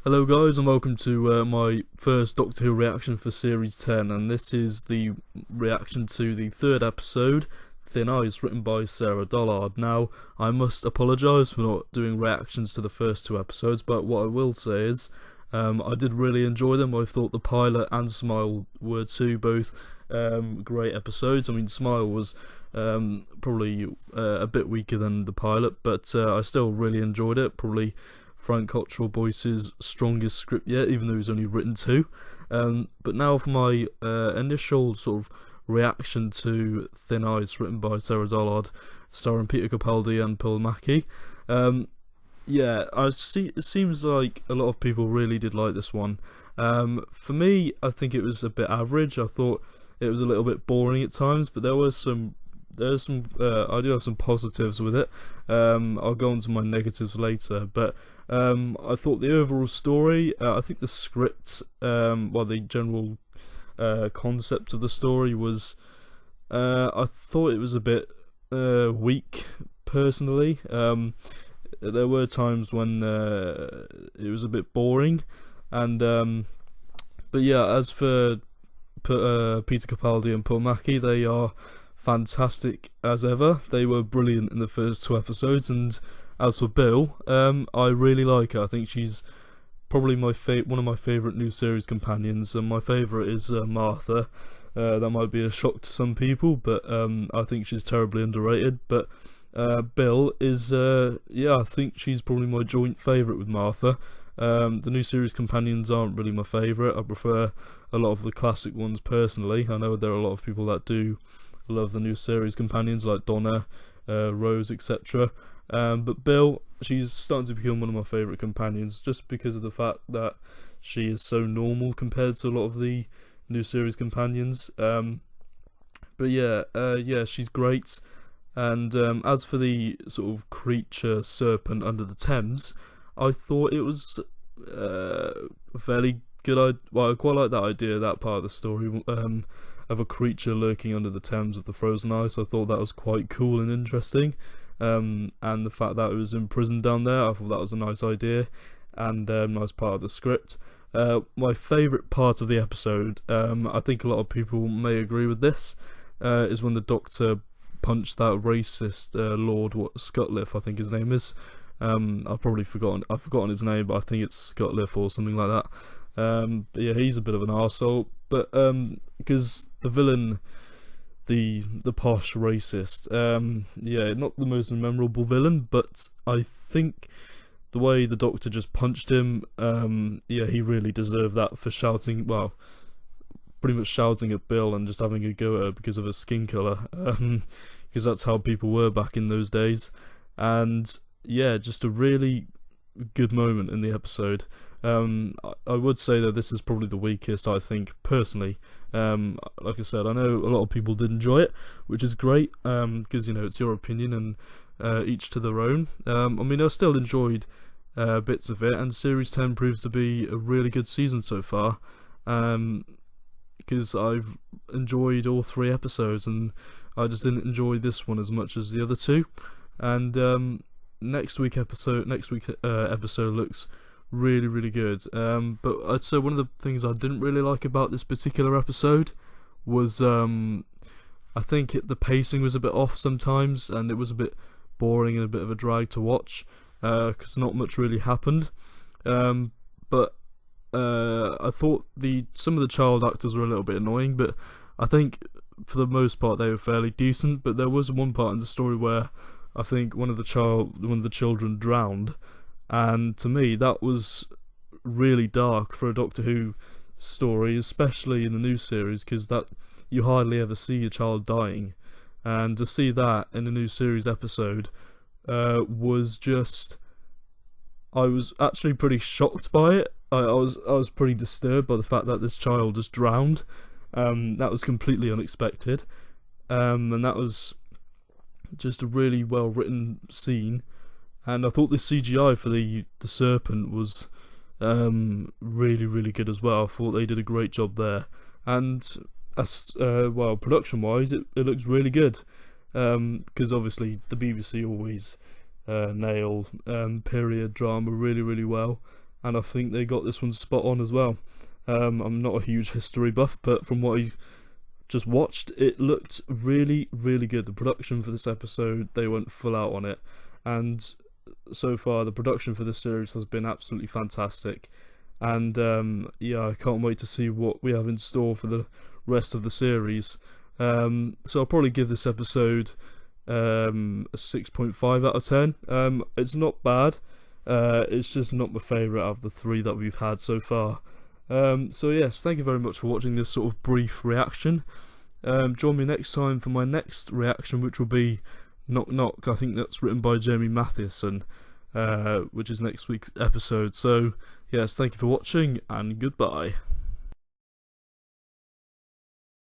Hello guys and welcome to my first Doctor Who reaction for Series 10, and this is the reaction to the third episode, Thin Ice, written by Sarah Dollard. Now, I must apologise for not doing reactions to the first two episodes, but what I will say is I did really enjoy them. I thought the pilot and Smile were two both great episodes. I mean, Smile was probably a bit weaker than the pilot, but I still really enjoyed it. Probably Frank Cottrell Boyce's strongest script yet, even though he's only written two. But now for my initial sort of reaction to Thin Ice, written by Sarah Dollard, starring Peter Capaldi and Paul Mackie. Yeah, it seems like a lot of people really did like this one. For me, I think it was a bit average. I thought it was a little bit boring at times, but I do have some positives with it. I'll go on to my negatives later, but I thought the overall story, I think the script, the general concept of the story was, I thought it was a bit weak, personally. There were times when it was a bit boring, and but yeah, as for Peter Capaldi and Paul Mackie, they are fantastic as ever. They were brilliant in the first two episodes, and as for Bill, I really like her. I think she's probably one of my favourite new series companions, and my favourite is Martha. That might be a shock to some people, but I think she's terribly underrated. But Bill is, I think she's probably my joint favourite with Martha. The new series companions aren't really my favourite. I prefer a lot of the classic ones personally. I know there are a lot of people that do love the new series companions like Donna, Rose, etc. But Bill, she's starting to become one of my favourite companions just because of the fact that she is so normal compared to a lot of the new series companions. But yeah, she's great. And as for the sort of creature serpent under the Thames, I thought it was fairly good. I quite like that idea, that part of the story, of a creature lurking under the Thames of the frozen ice. I thought that was quite cool and interesting. And the fact that it was imprisoned down there, I thought that was a nice idea and nice part of the script. My favourite part of the episode, I think a lot of people may agree with this, is when the Doctor punched that racist Lord Sutcliffe, I think his name is. I've forgotten his name, but I think it's Sutcliffe or something like that. But yeah, he's a bit of an arsehole, but because the villain, the posh racist, not the most memorable villain, but I think the way the Doctor just punched him, he really deserved that for shouting, pretty much shouting at Bill and just having a go at her because of her skin colour, because that's how people were back in those days. And yeah, just a really good moment in the episode. I would say that this is probably the weakest, I think, personally. Like I said, I know a lot of people did enjoy it, which is great, because, it's your opinion, and each to their own. I mean, I still enjoyed bits of it, and Series 10 proves to be a really good season so far, because I've enjoyed all three episodes, and I just didn't enjoy this one as much as the other two. And next week's episode looks really, really good. But I'd say one of the things I didn't really like about this particular episode was I think the pacing was a bit off sometimes, and it was a bit boring and a bit of a drag to watch, because not much really happened. But I thought some of the child actors were a little bit annoying, but I think for the most part they were fairly decent. But there was one part in the story where I think one of the children drowned, and to me that was really dark for a Doctor Who story, especially in the new series, because that you hardly ever see a child dying, and to see that in a new series episode was just, I was actually pretty shocked by it. I was pretty disturbed by the fact that this child just drowned. That was completely unexpected, and that was just a really well written scene. And I thought the CGI for the serpent was really, really good as well. I thought they did a great job there, and as production wise, it looks really good, because obviously the BBC always nail period drama really, really well. and I think they got this one spot on as well. I'm not a huge history buff, but from what I just watched, it looked really, really good. The production for this episode, they went full out on it, and so far the production for this series has been absolutely fantastic. And yeah, I can't wait to see what we have in store for the rest of the series. So I'll probably give this episode a 6.5 out of 10. It's not bad. It's just not my favourite out of the 3 that we've had so far. So yes, thank you very much for watching this sort of brief reaction. Join me next time for my next reaction, which will be Knock Knock. I think that's written by Jamie Mathieson, which is next week's episode. So yes, thank you for watching, and goodbye.